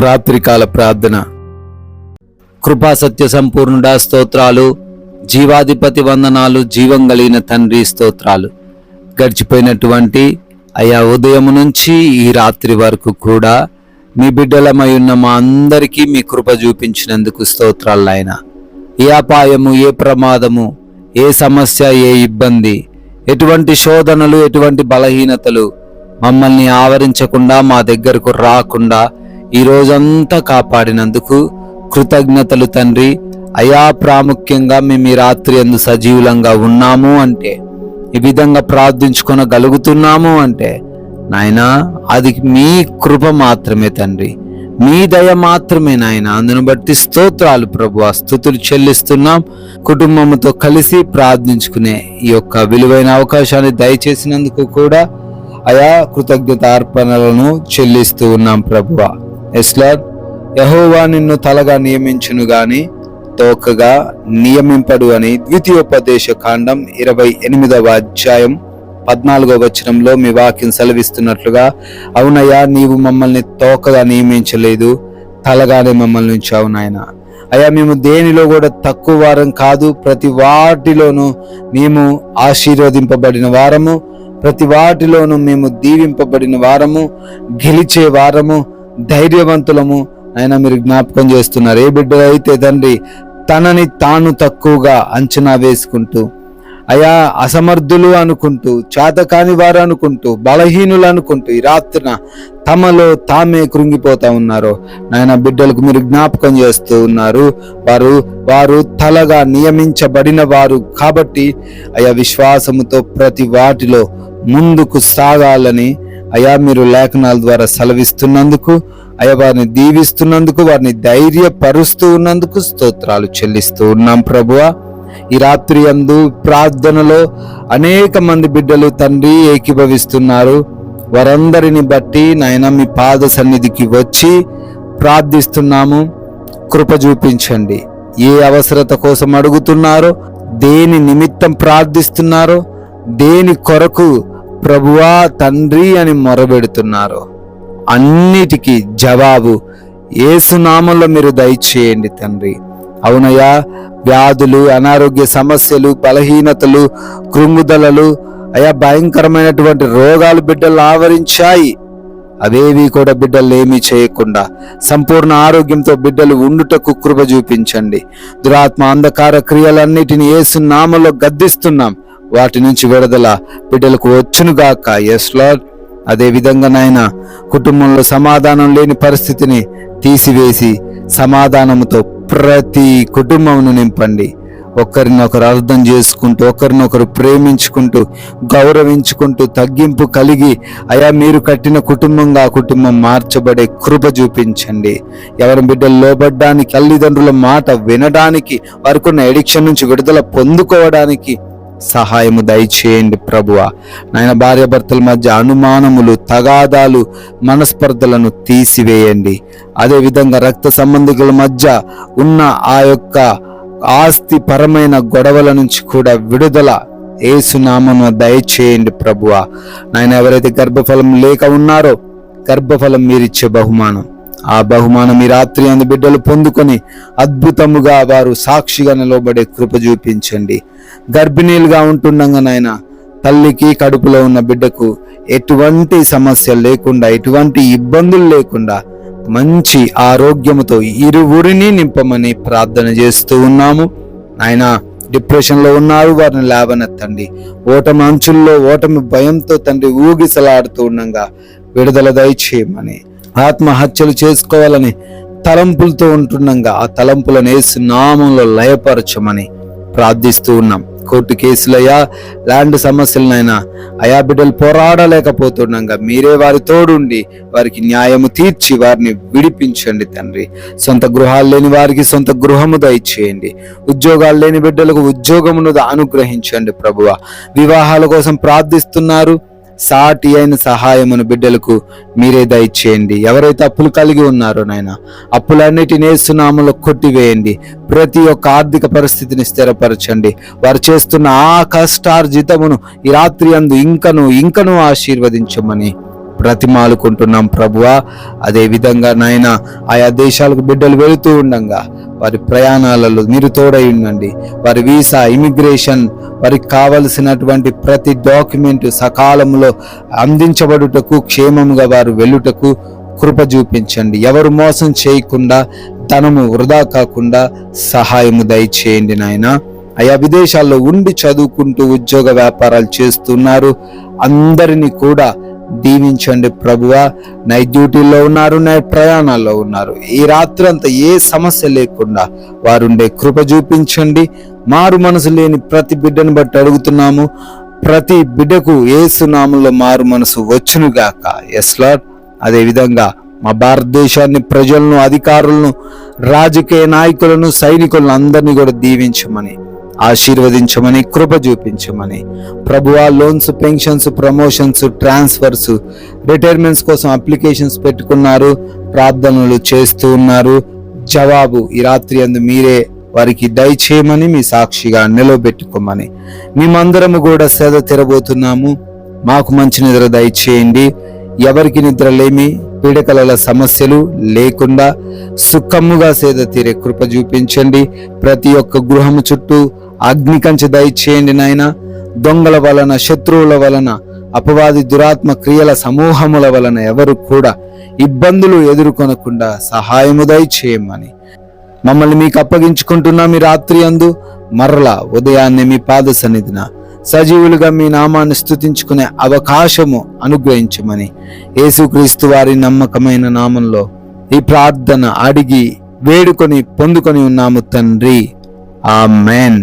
రాత్రికాల ప్రార్థన. కృపా సత్య సంపూర్ణుడా స్తోత్రాలు, జీవాధిపతి వందనాలు, జీవం కలిగిన తండ్రి స్తోత్రాలు. గడిచిపోయినటువంటి అయా ఉదయం నుంచి ఈ రాత్రి వరకు కూడా మీ బిడ్డలమై ఉన్న మా అందరికీ మీ కృప చూపించినందుకు స్తోత్రాలు నాయన. ఏ అపాయము, ఏ ప్రమాదము, ఏ సమస్య, ఏ ఇబ్బంది, ఎటువంటి శోధనలు, ఎటువంటి బలహీనతలు మమ్మల్ని ఆవరించకుండా, మా దగ్గరకు రాకుండా ఈ రోజంతా కాపాడినందుకు కృతజ్ఞతలు తండ్రి. అయా ప్రాముఖ్యంగా మేము ఈ రాత్రి యందు సజీవులంగా ఉన్నాము అంటే, ఈ విధంగా ప్రార్థించుకొనగలుగుతున్నాము అంటే నాయనా అది మీ కృప మాత్రమే తండ్రి, మీ దయ మాత్రమే నాయన. అందును బట్టి స్తోత్రాలు ప్రభువా, స్తుతులు చెల్లిస్తున్నాం. కుటుంబంతో కలిసి ప్రార్థించుకునే ఈ యొక్క విలువైన అవకాశాన్ని దయచేసినందుకు కూడా అయా కృతజ్ఞత అర్పణలను చెల్లిస్తూ ఉన్నాం ప్రభువా. ఎస్లాడ్, యెహోవా నిన్ను తలగా నియమించును గాని తోకగా నియమింపడు అని ద్వితీయోపదేశ కాండం 28వ అధ్యాయం 14వ వచనంలో మీ వాక్యం సెలవిస్తున్నట్లుగా, అవునయ్యా నీవు మమ్మల్ని తోకగా నియమించలేదు, తలగానే మమ్మల్ని ఉంచావు నాయన. అయ్యా మేము దేనిలో కూడా తక్కువ వారం కాదు, ప్రతి వాటిలోనూ మేము ఆశీర్వదింపబడిన వారము, ప్రతి వాటిలోనూ మేము దీవింపబడిన వారము, గెలిచే వారము, ధైర్యవంతులము ఆయన మీరు జ్ఞాపకం చేస్తున్నారు. ఏ బిడ్డ అయితే తండ్రి తనని తాను తక్కువగా అంచనా వేసుకుంటూ, అయా అసమర్థులు అనుకుంటూ, చేతకాని వారు అనుకుంటూ, బలహీనులు అనుకుంటూ ఈ రాత్రిన తమలో తామే కృంగిపోతా ఉన్నారో నాయన బిడ్డలకు మీరు జ్ఞాపకం చేస్తూ ఉన్నారు. వారు తలగా నియమించబడిన వారు కాబట్టి అయా విశ్వాసముతో ప్రతి వాటిలో ముందుకు సాగాలని అయా మీరు లేఖనాల ద్వారా సెలవిస్తున్నందుకు, అయా వారిని దీవిస్తున్నందుకు, వారిని ధైర్యపరుస్తూ ఉన్నందుకు స్తోత్రాలు చెల్లిస్తూ ఉన్నాం ప్రభువా. ఈ రాత్రి యందు ప్రార్థనలో అనేక మంది బిడ్డలు తండ్రి ఏకీభవిస్తున్నారు. వారందరిని బట్టి నాయన మీ పాద సన్నిధికి వచ్చి ప్రార్థిస్తున్నాము. కృప చూపించండి. ఏ అవసరత కోసం అడుగుతున్నారో, దేని నిమిత్తం ప్రార్థిస్తున్నారో, దేని కొరకు ప్రభువా తండ్రి అని మొరబెడుతున్నారో అన్నిటికీ జవాబు యేసు నామములో మీరు దయచేయండి తండ్రి. అవునయ్యా, వ్యాధులు, అనారోగ్య సమస్యలు, బలహీనతలు, కృంగుదలలు, అయా భయంకరమైనటువంటి రోగాలు బిడ్డలు ఆవరించాయి. అవేవి కూడా బిడ్డలు ఏమీ చేయకుండా సంపూర్ణ ఆరోగ్యంతో బిడ్డలు ఉండుటకు కృప చూపించండి. దురాత్మ అంధకార క్రియలన్నిటిని యేసు నామములో గద్దిస్తున్నాం. వాటి నుంచి విడుదల బిడ్డలకు వచ్చునుగాక. Yes lord. అదే విధంగా నాయన కుటుంబంలో సమాధానం లేని పరిస్థితిని తీసివేసి సమాధానంతో ప్రతి కుటుంబమును నింపండి. ఒకరినొకరు అర్థం చేసుకుంటూ, ఒకరినొకరు ప్రేమించుకుంటూ, గౌరవించుకుంటూ, తగ్గింపు కలిగి అయా మీరు కట్టిన కుటుంబంగా ఆ కుటుంబం మార్చబడే కృప చూపించండి. ఎవరి బిడ్డలు లోబడ్డానికి, తల్లిదండ్రుల మాట వినడానికి, వారికి ఉన్న ఎడిక్షన్ నుంచి విడుదల పొందుకోవడానికి సహాయము దయచేయండి ప్రభువా. నాయన భార్యాభర్తల మధ్య అనుమానములు, తగాదాలు, మనస్పర్ధలను తీసివేయండి. అదేవిధంగా రక్త సంబంధికుల మధ్య ఉన్న ఆ యొక్క ఆస్తి పరమైన గొడవల నుంచి కూడా విడుదల యేసు నామమున దయచేయండి ప్రభువా. నాయన ఎవరైతే గర్భఫలం లేక ఉన్నారో, గర్భఫలం మీరిచ్చే బహుమానం, ఆ బహుమానం ఈ రాత్రి అందు బిడ్డలు పొందుకొని అద్భుతముగా వారు సాక్షిగా నిలబడే కృప చూపించండి. గర్భిణీలుగా ఉంటుండగా నాయన తల్లికి, కడుపులో ఉన్న బిడ్డకు ఎటువంటి సమస్య లేకుండా, ఎటువంటి ఇబ్బందులు లేకుండా మంచి ఆరోగ్యముతో ఇరువురిని నింపమని ప్రార్థన చేస్తూ ఉన్నాము. ఆయన డిప్రెషన్లో ఉన్నారు, వారిని లేవనెత్తండి. ఓటమి అంచుల్లో, ఓటమి భయంతో తండ్రి ఊగిసలాడుతూ ఉండగా విడుదల దయచేయమని, ఆత్మహత్యలు చేసుకోవాలని తలంపులతో ఉంటుండగా ఆ తలంపులను యేసు నామములో లయపరచమని ప్రార్థిస్తూ ఉన్నాం. కోర్టు కేసులయ్యా, ల్యాండ్ సమస్యలనైనా అయా బిడ్డలు పోరాడలేకపోతుండగా మీరే వారి తోడుండి వారికి న్యాయము తీర్చి వారిని విడిపించండి తండ్రి. సొంత గృహాలు లేని వారికి సొంత గృహము దయచేయండి. ఉద్యోగాలు లేని బిడ్డలకు ఉద్యోగమును అనుగ్రహించండి ప్రభువా. వివాహాల కోసం ప్రార్థిస్తున్నారు, సాటి అయిన సహాయమును బిడ్డలకు మీరే దయచేయండి. ఎవరైతే అప్పులు కలిగి ఉన్నారో నాయన అప్పులన్నిటిని యేసు నామములో కొట్టివేయండి. ప్రతి ఒక్క ఆర్థిక పరిస్థితిని స్థిరపరచండి. వారు చేస్తున్న ఆ కష్టార్జితమును ఈ రాత్రి అందు ఇంకను ఆశీర్వదించమని బ్రతిమాలుకుంటున్నాం ప్రభువా. అదే విధంగా నాయన ఆయా దేశాలకు బిడ్డలు వెళుతూ ఉండగా వారి ప్రయాణాలలో మీరు తోడై ఉండండి. వారి వీసా, ఇమిగ్రేషన్, వారికి కావలసినటువంటి ప్రతి డాక్యుమెంట్ సకాలంలో అందించబడుటకు, క్షేమముగా వారు వెళ్ళుటకు కృప చూపించండి. ఎవరు మోసం చేయకుండా, ధనము వృధా కాకుండా సహాయము దయచేయండి నాయన. ఆయా విదేశాల్లో ఉండి చదువుకుంటూ ఉద్యోగ వ్యాపారాలు చేస్తున్నారు, అందరినీ కూడా దీవించండి ప్రభువా. నైట్ డ్యూటీల్లో ఉన్నారు, నైట్ ప్రయాణాల్లో ఉన్నారు, ఈ రాత్రి అంతా ఏ సమస్య లేకుండా వారుండే కృప చూపించండి. మారు మనసు లేని ప్రతి బిడ్డను బట్టి అడుగుతున్నాము, ప్రతి బిడ్డకు యేసు నామములో మారు మనసు వచ్చునుగాక. Yes lord. అదే విధంగా మా భారతదేశాన్ని, ప్రజలను, అధికారులను, రాజకీయ నాయకులను, సైనికులను అందరినీ కూడా దీవించమని, ఆశీర్వదించమని, కృప చూపించమని ప్రభువా. Loans, pensions, promotions, transfers, retirements కోసం అప్లికేషన్స్ పెట్టుకున్నారు, ప్రార్థనలు చేస్తూ ఉన్నారు. జవాబు ఈ రాత్రి అందు మీరే వారికి దయచేయమని, మీ సాక్షిగా నిలవబెట్టుకోమని మేమందరము కూడా సేద తెరబోతున్నాము. మాకు మంచి నిద్ర దయచేయండి. ఎవరికి నిద్రలేమి, పీడకలల సమస్యలు లేకుండా సుఖముగా సేద తీరే కృప చూపించండి. ప్రతి ఒక్క గృహము చుట్టూ అగ్ని కంచె దయచేయండి నాయన. దొంగల వలన, శత్రువుల వలన, అపవాది దురాత్మ క్రియల సమూహముల వలన ఎవరు కూడా ఇబ్బందులు ఎదుర్కొనకుండా సహాయము దయచేయమని మమ్మల్ని మీకు అప్పగించుకుంటున్నాం. ఈ రాత్రి అందు మరలా ఉదయాన్నే మీ పాద సన్నిధిన సజీవులుగా మీ నామాన్ని స్తుతించుకునే అవకాశము అనుగ్రహించమని యేసుక్రీస్తు వారి నమ్మకమైన నామంలో ఈ ప్రార్థన అడిగి వేడుకొని పొందుకొని ఉన్నాము తండ్రి. ఆమేన్.